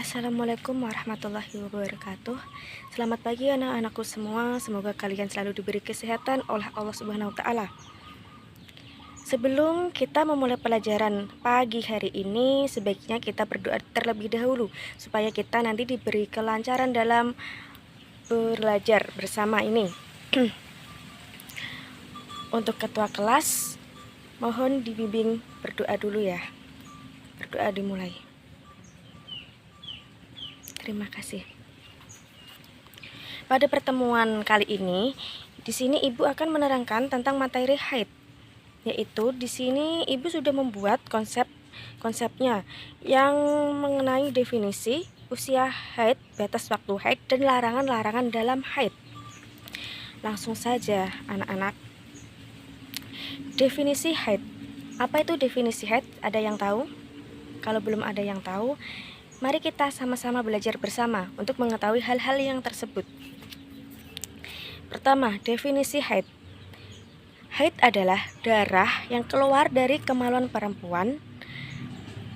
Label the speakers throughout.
Speaker 1: Assalamualaikum warahmatullahi wabarakatuh. Selamat pagi anak-anakku semua. Semoga kalian selalu diberi kesehatan oleh Allah Subhanahu wa taala. Sebelum kita memulai pelajaran pagi hari ini, sebaiknya kita berdoa terlebih dahulu supaya kita nanti diberi kelancaran dalam belajar bersama ini. Untuk ketua kelas, mohon dibimbing berdoa dulu ya. Berdoa dimulai. Terima kasih. Pada pertemuan kali ini, di sini Ibu akan menerangkan tentang materi haid. Yaitu di sini Ibu sudah membuat konsepnya yang mengenai definisi, usia haid, batas waktu haid, dan larangan-larangan dalam haid. Langsung saja anak-anak. Definisi haid. Apa itu definisi haid? Ada yang tahu? Kalau belum ada yang tahu, mari kita sama-sama belajar bersama untuk mengetahui hal-hal yang tersebut. Pertama, definisi haid. Haid adalah darah yang keluar dari kemaluan perempuan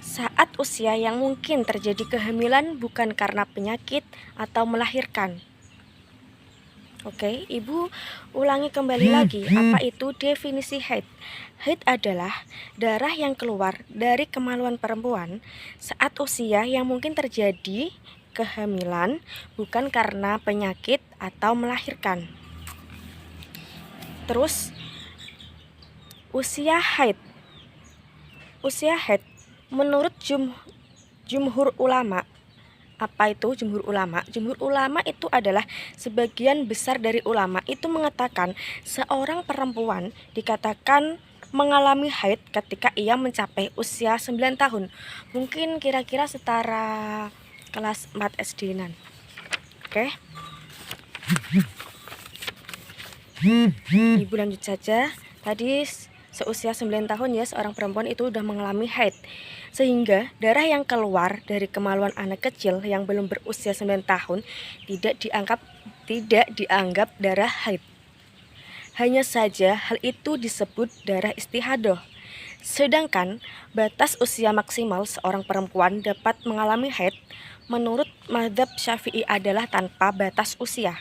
Speaker 1: saat usia yang mungkin terjadi kehamilan bukan karena penyakit atau melahirkan. Oke, Ibu ulangi kembali lagi, apa itu definisi haid? Haid adalah darah yang keluar dari kemaluan perempuan saat usia yang mungkin terjadi kehamilan bukan karena penyakit atau melahirkan. Terus, usia haid. Usia haid menurut jumhur ulama. Apa itu jumhur ulama? Jumhur ulama itu adalah sebagian besar dari ulama itu mengatakan seorang perempuan dikatakan mengalami haid ketika ia mencapai usia 9 tahun. Mungkin kira-kira setara kelas 4 SD-nan. Oke. Ibu lanjut saja. Tadi seusia 9 tahun ya seorang perempuan itu sudah mengalami haid. Sehingga darah yang keluar dari kemaluan anak kecil yang belum berusia 9 tahun tidak dianggap darah haid. Hanya saja hal itu disebut darah istihadah. Sedangkan batas usia maksimal seorang perempuan dapat mengalami haid menurut mazhab Syafi'i adalah tanpa batas usia.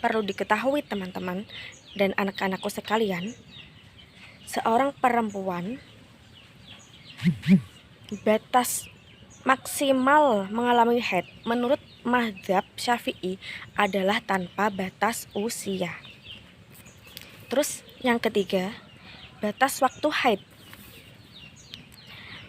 Speaker 1: Perlu diketahui teman-teman dan anak-anakku sekalian, seorang perempuan batas maksimal mengalami haid menurut mazhab Syafi'i adalah tanpa batas usia. Terus yang ketiga, batas waktu haid.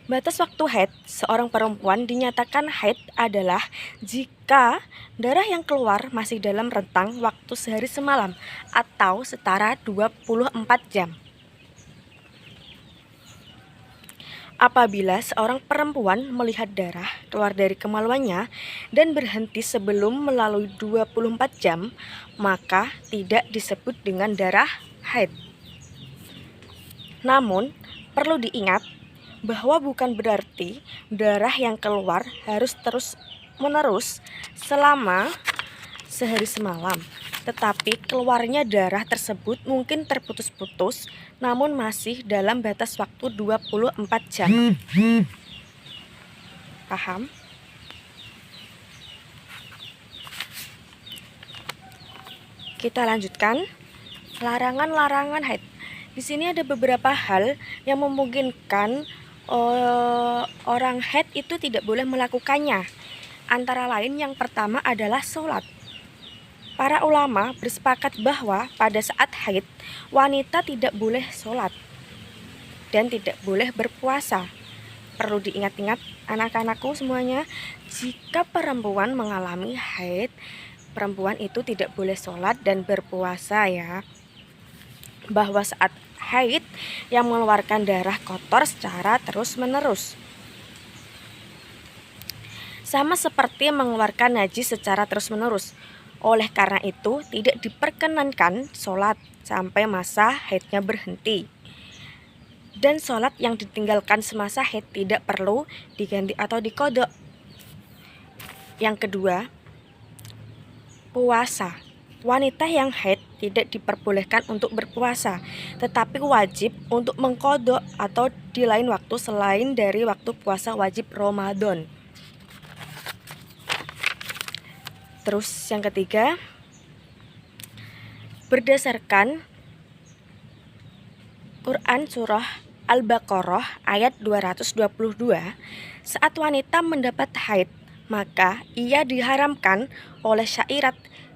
Speaker 1: Batas waktu haid seorang perempuan dinyatakan haid adalah jika darah yang keluar masih dalam rentang waktu sehari semalam atau setara 24 jam. Apabila seorang perempuan melihat darah keluar dari kemaluannya dan berhenti sebelum melalui 24 jam, maka tidak disebut dengan darah haid. Namun, perlu diingat bahwa bukan berarti darah yang keluar harus terus-menerus selama sehari semalam. Tetapi keluarnya darah tersebut mungkin terputus-putus namun masih dalam batas waktu 24 jam. Paham? Kita lanjutkan. Larangan-larangan haid. Di sini ada beberapa hal yang memungkinkan orang haid itu tidak boleh melakukannya. Antara lain yang pertama adalah sholat. Para ulama bersepakat bahwa pada saat haid, wanita tidak boleh sholat dan tidak boleh berpuasa. Perlu diingat-ingat anak-anakku semuanya, jika perempuan mengalami haid, perempuan itu tidak boleh sholat dan berpuasa ya. Bahwa saat haid yang mengeluarkan darah kotor secara terus-menerus. Sama seperti mengeluarkan najis secara terus-menerus. Oleh karena itu, tidak diperkenankan sholat sampai masa haidnya berhenti. Dan sholat yang ditinggalkan semasa haid tidak perlu diganti atau diqadha. Yang kedua, puasa. Wanita yang haid tidak diperbolehkan untuk berpuasa, tetapi wajib untuk mengqadha atau di lain waktu selain dari waktu puasa wajib Ramadan. Terus yang ketiga, berdasarkan Quran Surah Al-Baqarah ayat 222, saat wanita mendapat haid, maka ia diharamkan oleh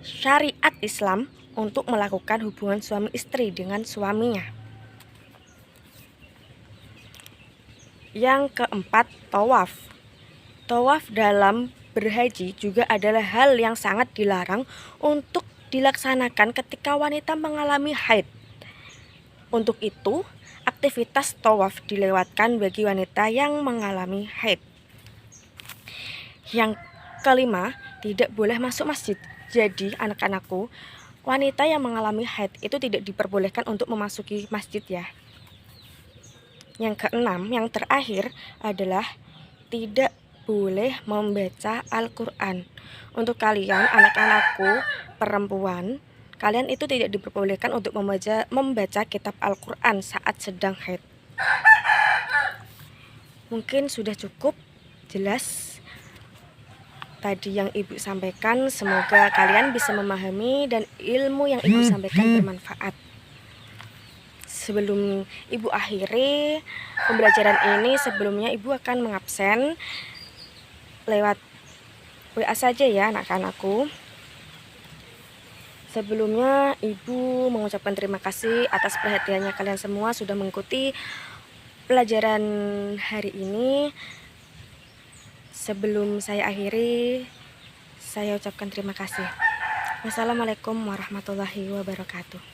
Speaker 1: syariat Islam untuk melakukan hubungan suami istri dengan suaminya. Yang keempat, tawaf. Tawaf dalam berhaji juga adalah hal yang sangat dilarang untuk dilaksanakan ketika wanita mengalami haid. Untuk itu, aktivitas tawaf dilewatkan bagi wanita yang mengalami haid. Yang kelima, tidak boleh masuk masjid. Jadi, anak-anakku, wanita yang mengalami haid itu tidak diperbolehkan untuk memasuki masjid ya. Yang keenam, yang terakhir adalah tidak boleh membaca Al-Quran. Untuk kalian, anak-anakku perempuan, kalian itu tidak diperbolehkan untuk membaca kitab Al-Quran saat sedang haid. Mungkin sudah cukup jelas tadi yang Ibu sampaikan. Semoga kalian bisa memahami dan ilmu yang Ibu sampaikan bermanfaat. Sebelum Ibu akhiri pembelajaran ini, sebelumnya Ibu akan mengabsen lewat WA saja ya anak-anakku. Sebelumnya Ibu mengucapkan terima kasih atas perhatiannya kalian semua sudah mengikuti pelajaran hari ini. Sebelum saya akhiri, saya ucapkan terima kasih. Wassalamualaikum warahmatullahi wabarakatuh.